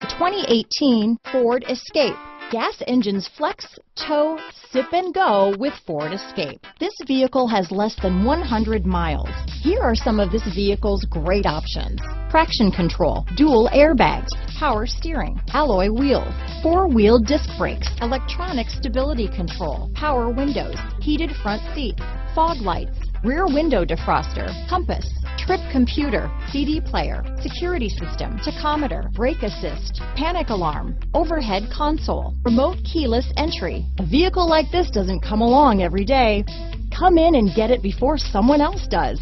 2018 Ford Escape. Gas engines flex, tow, sip and go with Ford Escape. This vehicle has less than 100 miles. Here are some of this vehicle's great options: traction control, dual airbags, power steering, alloy wheels, four-wheel disc brakes, electronic stability control, power windows, heated front seats, fog lights, rear window defroster, compass, trip computer, CD player, security system, tachometer, brake assist, panic alarm, overhead console, remote keyless entry. A vehicle like this doesn't come along every day. Come in and get it before someone else does.